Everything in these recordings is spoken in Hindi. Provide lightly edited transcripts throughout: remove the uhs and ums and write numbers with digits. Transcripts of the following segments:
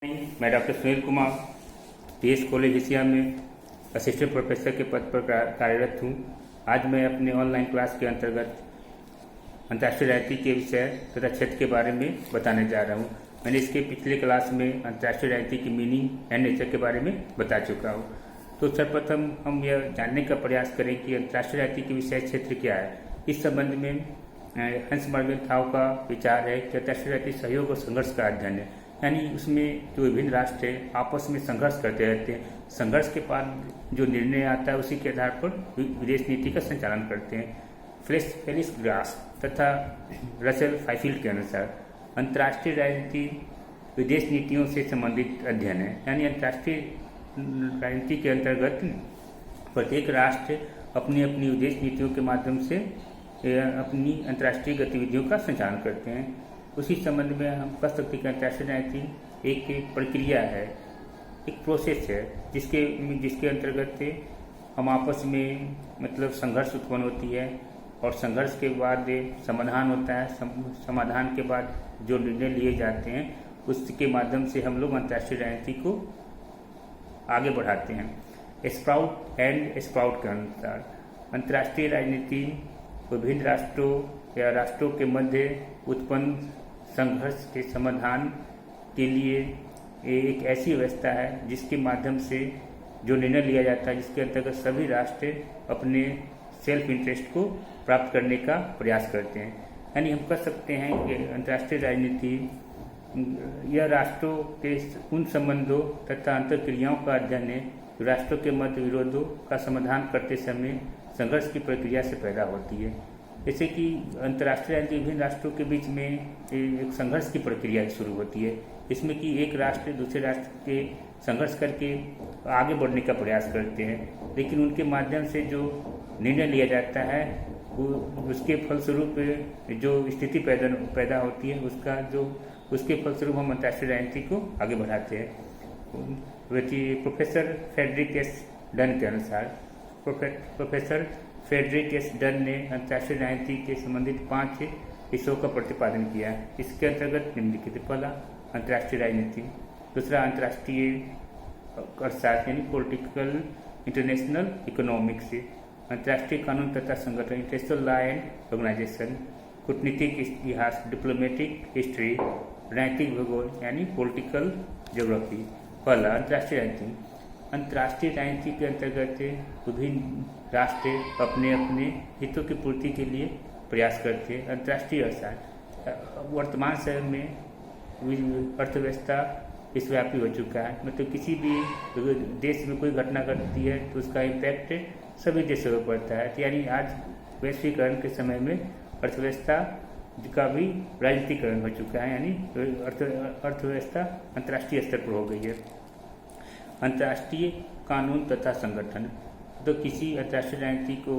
मैं doctor Sunil Kumar PS college Hisiya में असिस्टेंट प्रोफेसर के पद पर कार्यरत हूँ। आज मैं अपने ऑनलाइन क्लास के अंतर्गत अंतर्राष्ट्रीय राजनीति के विषय तथा क्षेत्र के बारे में बताने जा रहा हूँ। मैंने इसके पिछले क्लास में अंतर्राष्ट्रीय राजनीति की मीनिंग एंड नेचर के बारे में बता चुका हूँ। तो सर्वप्रथम हम यह जानने का प्रयास करें कि अंतर्राष्ट्रीय राजनीति के विषय क्षेत्र क्या है। इस संबंध में हंस मर्गेनथाउ का विचार है कि अंतर्राष्ट्रीय राजनीति सहयोग और संघर्ष का अध्ययन है, यानी उसमें जो विभिन्न राष्ट्र हैं आपस में संघर्ष करते रहते हैं। संघर्ष के बाद जो निर्णय आता है उसी के आधार पर विदेश नीति का संचालन करते हैं। फेलिक्स ग्रास तथा रसेल फाइफील्ड के अनुसार अंतर्राष्ट्रीय राजनीति विदेश नीतियों से संबंधित अध्ययन है, यानी अंतर्राष्ट्रीय राजनीति के अंतर्गत प्रत्येक राष्ट्र अपनी अपनी विदेश नीतियों के माध्यम से अपनी अंतर्राष्ट्रीय गतिविधियों का संचालन करते हैं। उसी संबंध में हम कह सकते हैं कि अंतर्राष्ट्रीय राजनीति एक प्रक्रिया है, एक प्रोसेस है जिसके अंतर्गत हम आपस में मतलब संघर्ष उत्पन्न होती है और संघर्ष के बाद समाधान होता है। समाधान के बाद जो निर्णय लिए जाते हैं उसके माध्यम से हम लोग अंतर्राष्ट्रीय राजनीति को आगे बढ़ाते हैं। स्प्राउट एंड स्प्राउट के अनुसार अंतर्राष्ट्रीय राजनीति विभिन्न राष्ट्रों या राष्ट्रों के मध्य उत्पन्न संघर्ष के समाधान के लिए एक ऐसी व्यवस्था है जिसके माध्यम से जो निर्णय लिया जाता है, जिसके अंतर्गत सभी राष्ट्र अपने सेल्फ इंटरेस्ट को प्राप्त करने का प्रयास करते हैं। यानी हम कह सकते हैं कि अंतर्राष्ट्रीय राजनीति यह राष्ट्रों के उन संबंधों तथा अंतर्क्रियाओं का अध्ययन है जो राष्ट्रों के मध्य विरोधों का समाधान करते समय संघर्ष की प्रक्रिया से पैदा होती है। जैसे कि अंतर्राष्ट्रीय राजनीति विभिन्न राष्ट्रों के बीच में एक संघर्ष की प्रक्रिया शुरू होती है, इसमें कि एक राष्ट्र दूसरे राष्ट्र के संघर्ष करके आगे बढ़ने का प्रयास करते हैं, लेकिन उनके माध्यम से जो निर्णय लिया जाता है उसके फलस्वरूप जो स्थिति पैदा होती है उसके फलस्वरूप हम अंतर्राष्ट्रीय राजनीति को आगे बढ़ाते हैं। प्रोफेसर फ्रेडरिक एस डन के अनुसार प्रोफेसर फ्रेडरिक एस डन ने अंतर्राष्ट्रीय राजनीति के संबंधित 5 विषयों का प्रतिपादन किया। इसके अंतर्गत निम्नलिखित: पहला, अंतर्राष्ट्रीय राजनीति; दूसरा, अंतर्राष्ट्रीय अर्थशास्त्र यानी पॉलिटिकल इंटरनेशनल इकोनॉमिक्स; अंतर्राष्ट्रीय कानून तथा संगठन इंटरनेशनल लॉ एंड ऑर्गेनाइजेशन; कूटनीतिक इतिहास डिप्लोमेटिक हिस्ट्री; राजनीतिक भूगोल यानी पॉलिटिकल ज्योग्राफी। पहला, अंतर्राष्ट्रीय राजनीति। अंतर्राष्ट्रीय राजनीति के अंतर्गत विभिन्न राष्ट्र अपने अपने हितों की पूर्ति के लिए प्रयास करते हैं। अंतर्राष्ट्रीय अर्थशास्त्र वर्तमान समय में अर्थव्यवस्था विश्वव्यापी हो चुका है, मतलब किसी भी देश में कोई घटना घटती है तो उसका इम्पैक्ट सभी देशों पर पड़ता है। यानी आज वैश्वीकरण के समय में अर्थव्यवस्था का भी राजनीतिकरण हो चुका है, यानी अर्थव्यवस्था अंतर्राष्ट्रीय स्तर पर हो गई है। अंतर्राष्ट्रीय कानून तथा संगठन, तो किसी अंतर्राष्ट्रीय राजनीति को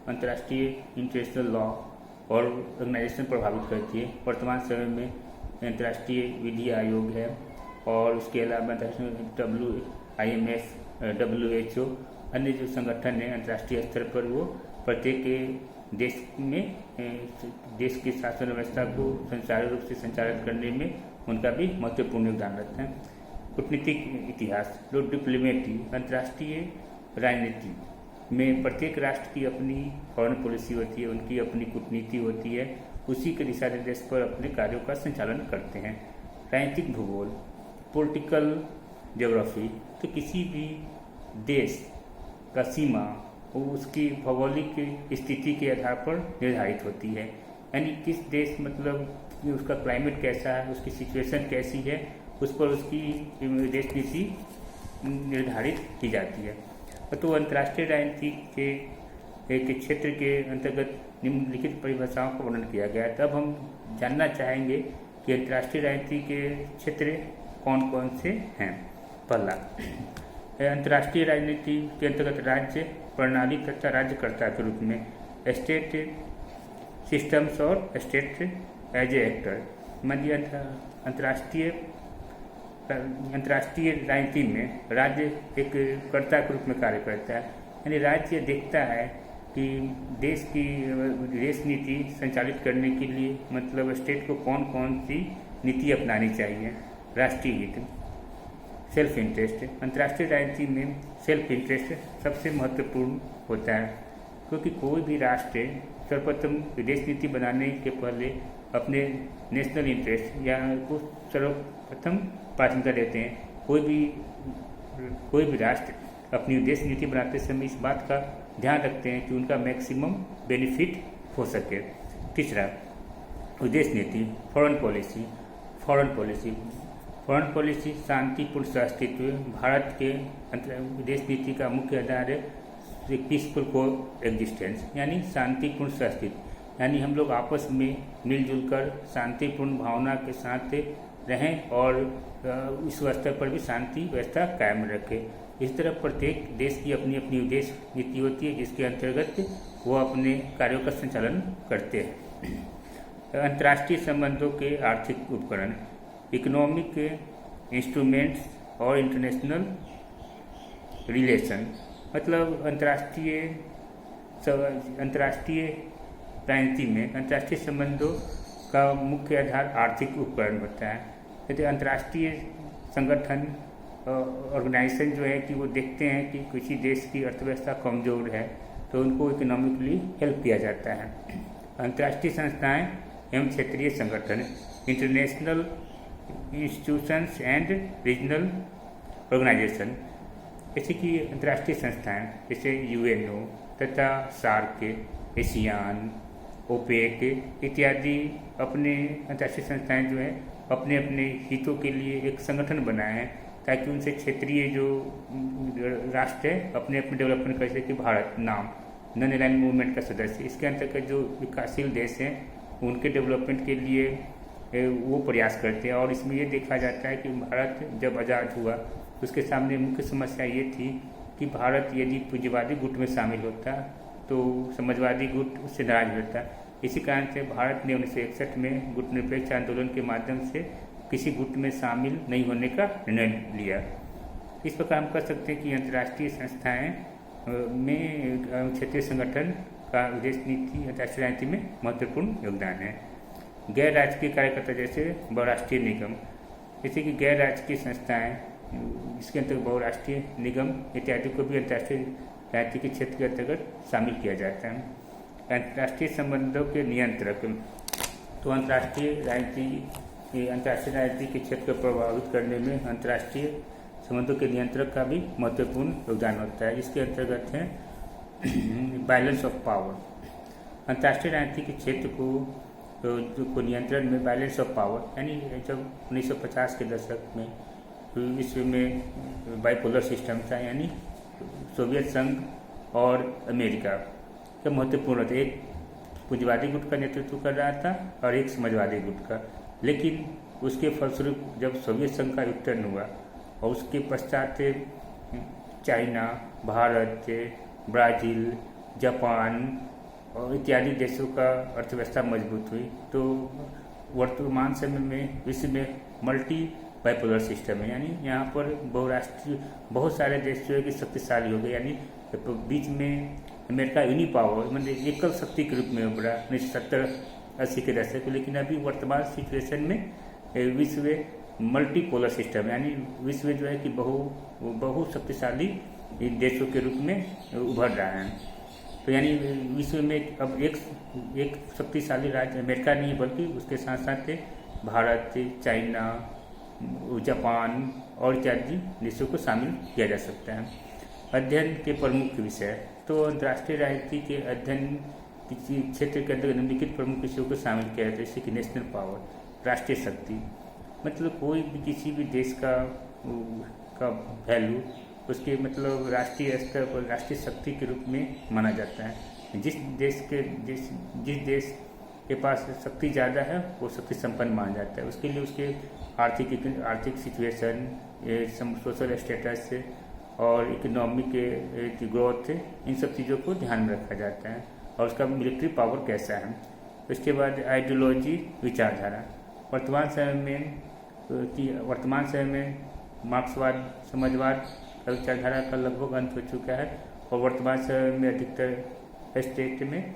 अंतर्राष्ट्रीय इंटरनेशनल लॉ और ऑर्गेनाइजेशन प्रभावित करती है। वर्तमान समय में अंतर्राष्ट्रीय विधि आयोग है और उसके अलावा अंतर्राष्ट्रीय IMF, WHO अन्य जो संगठन है अंतर्राष्ट्रीय स्तर पर वो प्रत्येक देश में देश की शासन व्यवस्था को सुचारू रूप से संचालित करने में उनका भी महत्वपूर्ण योगदान रहता है। कूटनीतिक इतिहास, जो डिप्लोमेटी अंतर्राष्ट्रीय राजनीति में प्रत्येक राष्ट्र की अपनी फॉरेन पॉलिसी होती है, उनकी अपनी कूटनीति होती है, उसी के दिशा निर्देश पर अपने कार्यों का संचालन करते हैं। राजनीतिक भूगोल पॉलिटिकल ज्योग्राफी, तो किसी भी देश का सीमा उसकी भौगोलिक स्थिति के आधार पर निर्धारित होती है, यानी किस देश मतलब उसका क्लाइमेट कैसा है, उसकी सिचुएशन कैसी है, उस पर उसकी विदेश नीति निर्धारित की जाती है। तो अंतर्राष्ट्रीय राजनीति के क्षेत्र के अंतर्गत निम्नलिखित परिभाषाओं का वर्णन किया गया है। तब हम जानना चाहेंगे कि अंतर्राष्ट्रीय राजनीति के क्षेत्र कौन कौन से हैं। पहला, अंतर्राष्ट्रीय राजनीति के अंतर्गत राज्य प्रणाली तथा राज्यकर्ता के रूप में स्टेट सिस्टम्स और स्टेट एज ए एक्टर। मानिए अंतर्राष्ट्रीय राजनीति में राज्य एक कर्ता के रूप में कार्य करता है, यानी राज्य देखता है कि देश की विदेश नीति संचालित करने के लिए मतलब स्टेट को कौन कौन सी नीति अपनानी चाहिए। राष्ट्रीय हित, सेल्फ इंटरेस्ट। अंतर्राष्ट्रीय राजनीति में सेल्फ इंटरेस्ट सबसे महत्वपूर्ण होता है, क्योंकि कोई भी राष्ट्र सर्वप्रथम विदेश नीति बनाने के पहले अपने नेशनल इंटरेस्ट या को सर्वप्रथम प्राथमिकता देते हैं। कोई भी राष्ट्र अपनी विदेश नीति बनाते समय इस बात का ध्यान रखते हैं कि उनका मैक्सिमम बेनिफिट हो सके। तीसरा, विदेश नीति, फॉरेन पॉलिसी शांतिपूर्ण सहअस्तित्व। भारत के विदेश नीति का मुख्य आधार है पीसफुल को एग्जिस्टेंस, यानी शांतिपूर्ण सहअस्तित्व, यानी हम लोग आपस में मिलजुल कर शांतिपूर्ण भावना के साथ रहें और इस स्तर पर भी शांति व्यवस्था कायम रखें। इस तरह प्रत्येक देश की अपनी अपनी विदेश नीति होती है, जिसके अंतर्गत वो अपने कार्यों का संचालन करते हैं। अंतर्राष्ट्रीय संबंधों के आर्थिक उपकरण, इकोनॉमिक इंस्ट्रूमेंट्स और इंटरनेशनल रिलेशन, मतलब अंतर्राष्ट्रीय राजनीति में अंतर्राष्ट्रीय संबंधों का मुख्य आधार आर्थिक उपकरण होता है। यदि अंतर्राष्ट्रीय संगठन ऑर्गेनाइजेशन जो है कि वो देखते हैं कि किसी देश की अर्थव्यवस्था कमजोर है तो उनको इकोनॉमिकली हेल्प किया जाता है। अंतर्राष्ट्रीय संस्थाएं एवं क्षेत्रीय संगठन, international institutions and regional organisation, जैसे कि अंतर्राष्ट्रीय संस्थाएं जैसे यूएनओ तथा सार्क, एशियान, ओपेक इत्यादि अपने अंतर्राष्ट्रीय संस्थाएं जो है अपने अपने हितों के लिए एक संगठन बनाए हैं, ताकि उनसे क्षेत्रीय जो राष्ट्र है अपने अपने डेवलपमेंट कर सके। भारत नाम नॉन अलाइन्ड मूवमेंट का सदस्य, इसके अंतर्गत जो विकासशील देश हैं उनके डेवलपमेंट के लिए वो प्रयास करते हैं। और इसमें ये देखा जाता है कि भारत जब आज़ाद हुआ उसके सामने मुख्य समस्या ये थी कि भारत यदि पूंजीवादी गुट में शामिल होता तो समाजवादी गुट उससे नाराज होता। इसी कारण से भारत ने 1961 में गुट निरपेक्ष आंदोलन के माध्यम से किसी गुट में शामिल नहीं होने का निर्णय लिया। इस प्रकार हम कह सकते हैं कि अंतर्राष्ट्रीय संस्थाएं में क्षेत्रीय संगठन का विदेश नीति अंतर्राष्ट्रीय राजनीति में महत्वपूर्ण योगदान है। गैर राजकीय कार्यकर्ता जैसे बहुराष्ट्रीय निगम, जैसे कि गैर राजकीय संस्थाएं, इसके अंतर्गत बहुराष्ट्रीय निगम इत्यादि को भी अंतर्राष्ट्रीय राजनीति के क्षेत्र के अंतर्गत शामिल किया जाता है। अंतर्राष्ट्रीय संबंधों के नियंत्रक, तो अंतर्राष्ट्रीय राजनीति के क्षेत्र को प्रभावित करने में अंतर्राष्ट्रीय संबंधों के नियंत्रक का भी महत्वपूर्ण योगदान होता है। इसके अंतर्गत है बैलेंस ऑफ पावर। अंतर्राष्ट्रीय राजनीति के क्षेत्र को नियंत्रण में बैलेंस ऑफ पावर, यानी जब 1950 के दशक में विश्व में बाइपोलर सिस्टम था, यानी सोवियत संघ और अमेरिका का महत्वपूर्ण था। एक पूंजीवादी गुट का नेतृत्व कर रहा था और एक समाजवादी गुट का, लेकिन उसके फलस्वरूप जब सोवियत संघ का विघटन हुआ और उसके पश्चात चाइना, भारत, ब्राज़ील, जापान और इत्यादि देशों का अर्थव्यवस्था मजबूत हुई, तो वर्तमान समय में विश्व में मल्टी बाइपोलर सिस्टम है, यानी यहाँ पर बहुराष्ट्रीय बहुत सारे देश जो है कि शक्तिशाली हो गए। यानी बीच में अमेरिका यूनी पावर मतलब एकल शक्ति के रूप में उभरा 1970-80 के दशक, लेकिन अभी वर्तमान सिचुएशन में विश्व मल्टीपोलर सिस्टम, यानी विश्व जो है कि बहु शक्तिशाली देशों के रूप में उभर रहा है। तो यानी विश्व में अब एक शक्तिशाली राज्य अमेरिका नहीं, बल्कि उसके साथ साथ भारत, चाइना, जापान और इत्यादि देशों को शामिल किया जा सकता है। अध्ययन के प्रमुख विषय, तो अंतर्राष्ट्रीय राजनीति के अध्ययन किसी क्षेत्र के अंतर्गत निम्नलिखित प्रमुख विषयों को शामिल किया जाता है, जैसे कि नेशनल पावर, राष्ट्रीय शक्ति, मतलब कोई भी किसी भी देश का वैल्यू उसके मतलब राष्ट्रीय स्तर पर राष्ट्रीय शक्ति के रूप में माना जाता है। जिस देश के पास शक्ति ज़्यादा है वो शक्ति संपन्न माना जाता है। उसके लिए उसके आर्थिक सिचुएशन, सोशल स्टेटस और इकोनॉमिक ग्रोथ, इन सब चीज़ों को ध्यान में रखा जाता है और उसका मिलिट्री पावर कैसा है। उसके बाद आइडियोलॉजी, विचारधारा, वर्तमान समय में मार्क्सवाद, समाजवाद का विचारधारा का लगभग अंत हो चुका है और वर्तमान समय में अधिकतर स्टेट में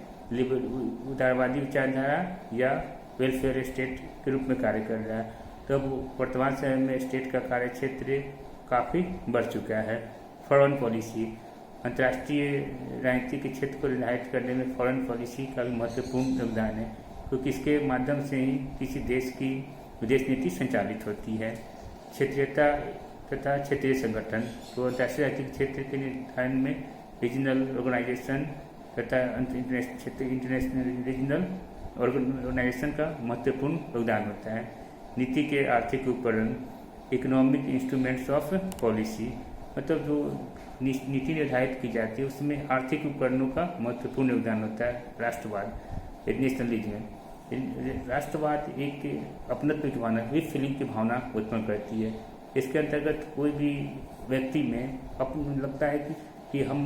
उदारवादी विचारधारा या वेलफेयर स्टेट के रूप में कार्य कर रहा है। तब वर्तमान समय में स्टेट का कार्य क्षेत्र काफ़ी बढ़ चुका है। फॉरेन पॉलिसी, अंतर्राष्ट्रीय राजनीति के क्षेत्र को निर्धारित करने में फॉरेन पॉलिसी का भी महत्वपूर्ण योगदान है, क्योंकि इसके माध्यम से ही किसी देश की विदेश नीति संचालित होती है। क्षेत्रीयता तथा क्षेत्रीय संगठन, तो अंतर्राष्ट्रीय राजनीतिक क्षेत्र के निर्धारण में रीजनल ऑर्गेनाइजेशन तथा इंटरनेशनल रीजनल ऑर्गेनाइजेशन का महत्वपूर्ण योगदान होता है। नीति के आर्थिक उपकरण, इकोनॉमिक इंस्ट्रूमेंट्स ऑफ पॉलिसी, मतलब जो नीति निर्धारित की जाती है उसमें आर्थिक उपकरणों का महत्वपूर्ण योगदान होता है। राष्ट्रवाद, नेशनलिज्म, राष्ट्रवाद एक अपनत्व की भावना, वी फीलिंग की भावना उत्पन्न करती है। इसके अंतर्गत कोई भी व्यक्ति में लगता है कि हम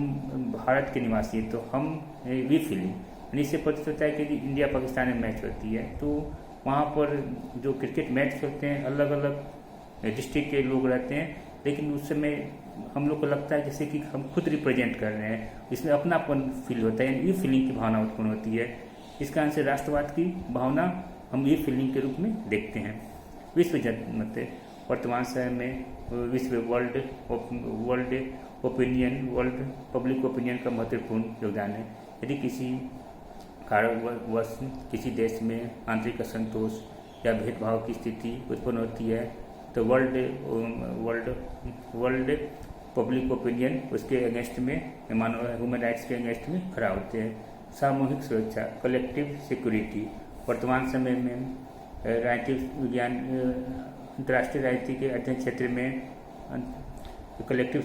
भारत के निवासी हैं, तो हम वी फीलिंग, इससे प्रतीत होता है कि इंडिया पाकिस्तान में मैच होती है तो वहाँ पर जो क्रिकेट मैच खेलते हैं अलग अलग डिस्ट्रिक्ट के लोग रहते हैं, लेकिन उस समय हम लोग को लगता है जैसे कि हम खुद रिप्रेजेंट कर रहे हैं, इसमें अपनापन फील होता है, ये फीलिंग की भावना उत्पन्न होती है। इस कारण से राष्ट्रवाद की भावना हम ये फीलिंग के रूप में देखते हैं। विश्व जनमत, वर्तमान समय में विश्व वर्ल्ड पब्लिक ओपिनियन का महत्वपूर्ण योगदान है। यदि किसी कारणवश किसी देश में आंतरिक असंतोष या भेदभाव की स्थिति उत्पन्न होती है तो वर्ल्ड पब्लिक ओपिनियन उसके अगेंस्ट में, ह्यूमन राइट्स के अगेंस्ट में खड़ा होते हैं। सामूहिक सुरक्षा, कलेक्टिव सिक्योरिटी, वर्तमान समय में राजनीतिक विज्ञान अंतर्राष्ट्रीय राजनीति के अध्ययन क्षेत्र में कलेक्टिव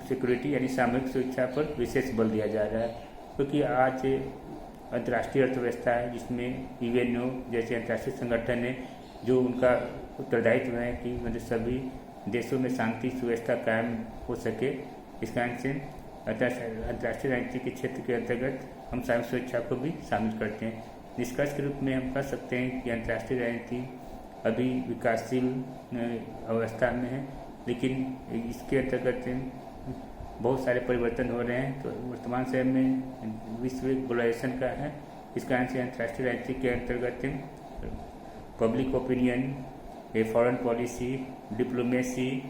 सिक्योरिटी यानी सामूहिक सुरक्षा पर विशेष बल दिया जा रहा है, क्योंकि आज अंतर्राष्ट्रीय अर्थव्यवस्था है जिसमें यूएनओ जैसे अंतर्राष्ट्रीय संगठन है जो उनका उत्तरदायित्व है कि मतलब सभी देशों में शांति सुव्यवस्था कायम हो सके। इस कारण से अंतर्राष्ट्रीय राजनीति के क्षेत्र के अंतर्गत हम सामूहिक सुरक्षा को भी शामिल करते हैं। निष्कर्ष के रूप में हम कह सकते हैं कि अंतर्राष्ट्रीय राजनीति अभी विकासशील अवस्था में है, लेकिन इसके अंतर्गत बहुत सारे परिवर्तन हो रहे हैं। तो वर्तमान समय में विश्व ग्लोबलाइजेशन का है, इस कारण से अंतर्राष्ट्रीय राजनीति के अंतर्गत public opinion, foreign policy, diplomacy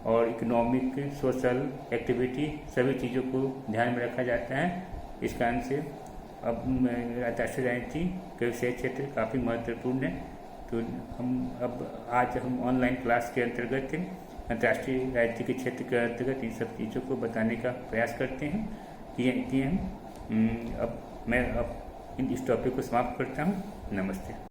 और इकोनॉमिक सोशल एक्टिविटी सभी चीज़ों को ध्यान में रखा जाता है। इस कारण से अब अंतर्राष्ट्रीय राजनीति के विषय क्षेत्र काफ़ी महत्वपूर्ण है। तो आज हम ऑनलाइन क्लास के अंतर्गत अंतर्राष्ट्रीय राजनीति के क्षेत्र के अंतर्गत इन सब चीज़ों को बताने का प्रयास करते हैं कि हम अब मैं इस टॉपिक को समाप्त करता हूँ। नमस्ते।